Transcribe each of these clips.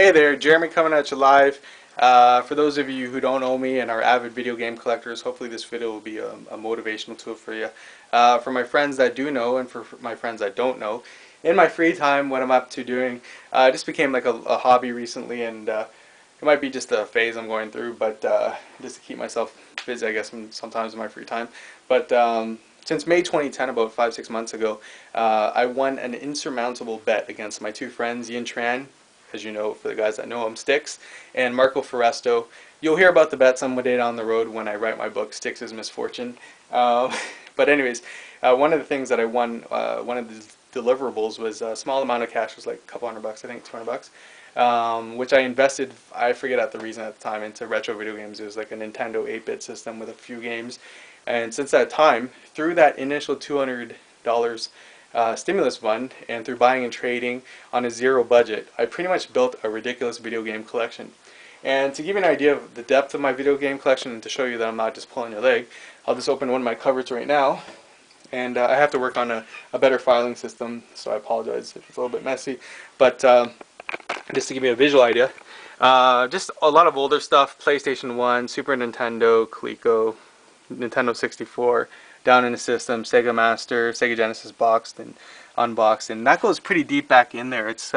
Hey there, Jeremy coming at you live. For those of you who don't know me and are avid video game collectors, hopefully this video will be a motivational tool for you. For my friends that do know and for my friends that don't know, in my free time, what I'm up to doing, it just became like a hobby recently, and it might be just a phase I'm going through, but just to keep myself busy, I guess, sometimes in my free time. But since May 2010, about 5-6 months ago, I won an insurmountable bet against my two friends, Yin Tran, as you know, for the guys that know him, Stixxs, and Marco Foresto. You'll hear about the bet some day down the road when I write my book, Stixxs Misfortune. But anyways, one of the things that I won, one of the deliverables was a small amount of cash, it was like a couple $100, I think, $200, which I invested, I forget at the reason at the time, into retro video games. It was like a Nintendo 8-bit system with a few games. And since that time, through that initial $200 stimulus fund and through buying and trading on a zero budget, I pretty much built a ridiculous video game collection. And to give you an idea of the depth of my video game collection and to show you that I'm not just pulling your leg, I'll just open one of my cupboards right now. And I have to work on a better filing system, so I apologize if it's a little bit messy. But just to give you a visual idea, just a lot of older stuff: PlayStation 1, Super Nintendo, Coleco, Nintendo 64, down in the system, Sega Master, Sega Genesis boxed and unboxed, and that goes pretty deep back in there. It's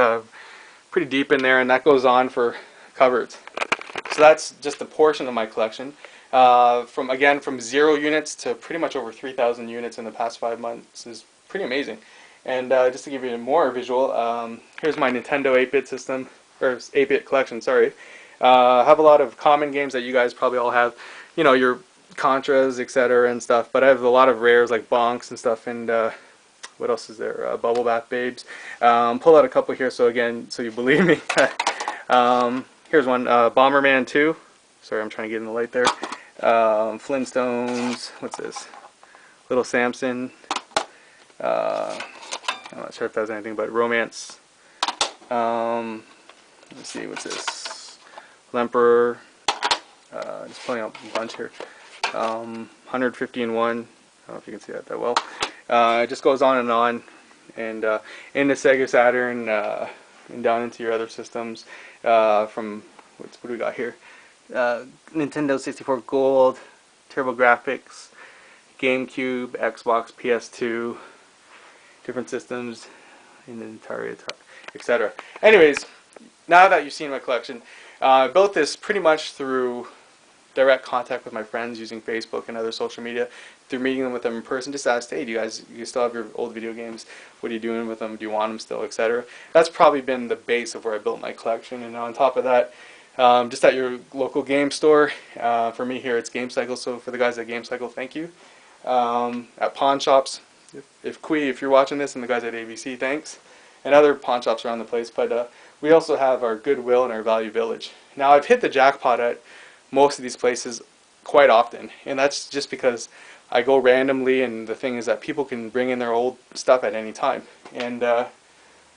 pretty deep in there, and that goes on for cupboards. So that's just a portion of my collection. From 0 units to pretty much over 3,000 units in the past 5 months is pretty amazing. And just to give you a more visual, here's my Nintendo 8-bit system, or 8-bit collection, sorry. I have a lot of common games that you guys probably all have, you know, your Contras, etc. and stuff, but I have a lot of rares like Bonks and stuff, and what else is there? Bubble Bath Babes. Pull out a couple here, so again, so you believe me. Here's one, Bomberman 2. Sorry, I'm trying to get in the light there. Flintstones. What's this? Little Samson. I'm not sure if that's anything, but Romance. Let's see, what's this? Lemperor. Just pulling out a bunch here. 150 in 1. I don't know if you can see that well. It just goes on, and into Sega Saturn, and down into your other systems. From what do we got here? Nintendo 64 Gold, TurboGrafx, GameCube, Xbox, PS2, different systems, in the Atari, etc. Anyways, now that you've seen my collection, I built this pretty much through direct contact with my friends using Facebook and other social media, through meeting them with them in person. Just asked, hey, do you guys still have your old video games? What are you doing with them? Do you want them still, etc. That's probably been the base of where I built my collection. And on top of that, just at your local game store. For me here, it's Game Cycle. So for the guys at Game Cycle, thank you. At pawn shops, if you're watching this, and the guys at ABC, thanks. And other pawn shops around the place. But we also have our Goodwill and our Value Village. Now, I've hit the jackpot at most of these places quite often, and that's just because I go randomly, and the thing is that people can bring in their old stuff at any time. And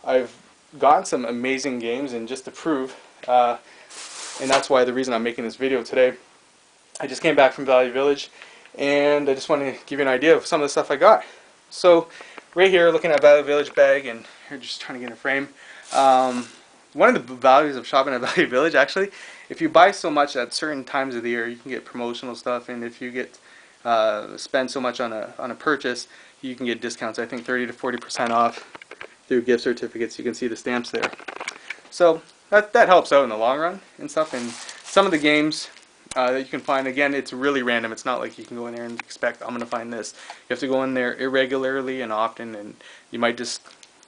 I've gotten some amazing games, and just to prove, and that's why the reason I'm making this video today, I just came back from Value Village, and I just want to give you an idea of some of the stuff I got. So right here, looking at Value Village bag, and here just trying to get in a frame. One of the values of shopping at Value Village, actually, if you buy so much at certain times of the year, you can get promotional stuff, and if you get spend so much on a purchase, you can get discounts. I think 30 to 40% off through gift certificates. You can see the stamps there. So that helps out in the long run and stuff. And some of the games that you can find, again, it's really random. It's not like you can go in there and expect, I'm going to find this. You have to go in there irregularly and often, and you might just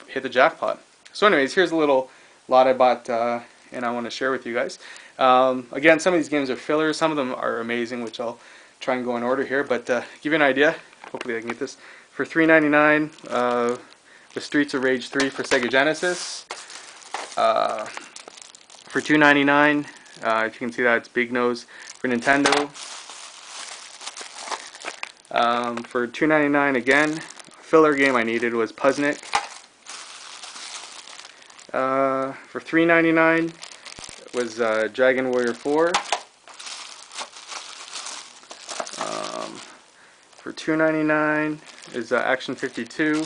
hit the jackpot. So anyways, here's a little lot I bought, and I want to share with you guys. Again, some of these games are fillers. Some of them are amazing, which I'll try and go in order here. But give you an idea, hopefully I can get this, for $3.99, with Streets of Rage 3 for Sega Genesis. For $2.99, if you can see that, it's Big Nose for Nintendo. For $2.99 again, a filler game I needed was Puzznic. For $3.99 was Dragon Warrior 4. For $2.99 is Action 52.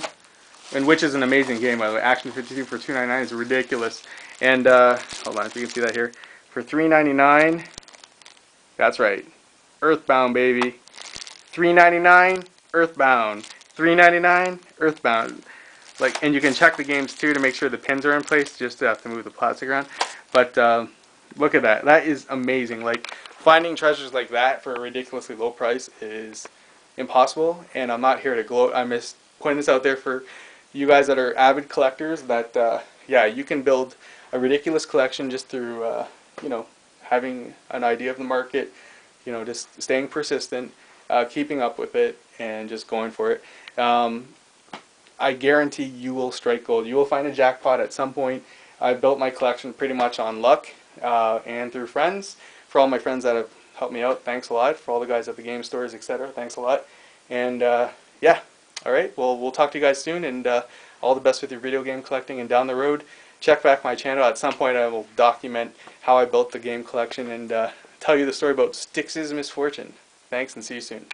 and which is an amazing game, by the way. Action 52 for $2.99 is ridiculous. And hold on, if you can see that here, for $3.99, that's right, Earthbound, baby. $3.99, Earthbound. $3.99, Earthbound. Like, and you can check the games too to make sure the pins are in place. Just to have to move the plastic around. But look at that. That is amazing. Like, finding treasures like that for a ridiculously low price is impossible. And I'm not here to gloat. I'm just pointing this out there for you guys that are avid collectors. That yeah, you can build a ridiculous collection just through you know, having an idea of the market. You know, just staying persistent, keeping up with it, and just going for it. I guarantee you will strike gold. You will find a jackpot at some point. I built my collection pretty much on luck and through friends. For all my friends that have helped me out, thanks a lot. For all the guys at the game stores, etc., thanks a lot. And yeah, all right. Well, we'll talk to you guys soon, and all the best with your video game collecting. And down the road, check back my channel. At some point, I will document how I built the game collection and tell you the story about Stixxs Misfortune. Thanks, and see you soon.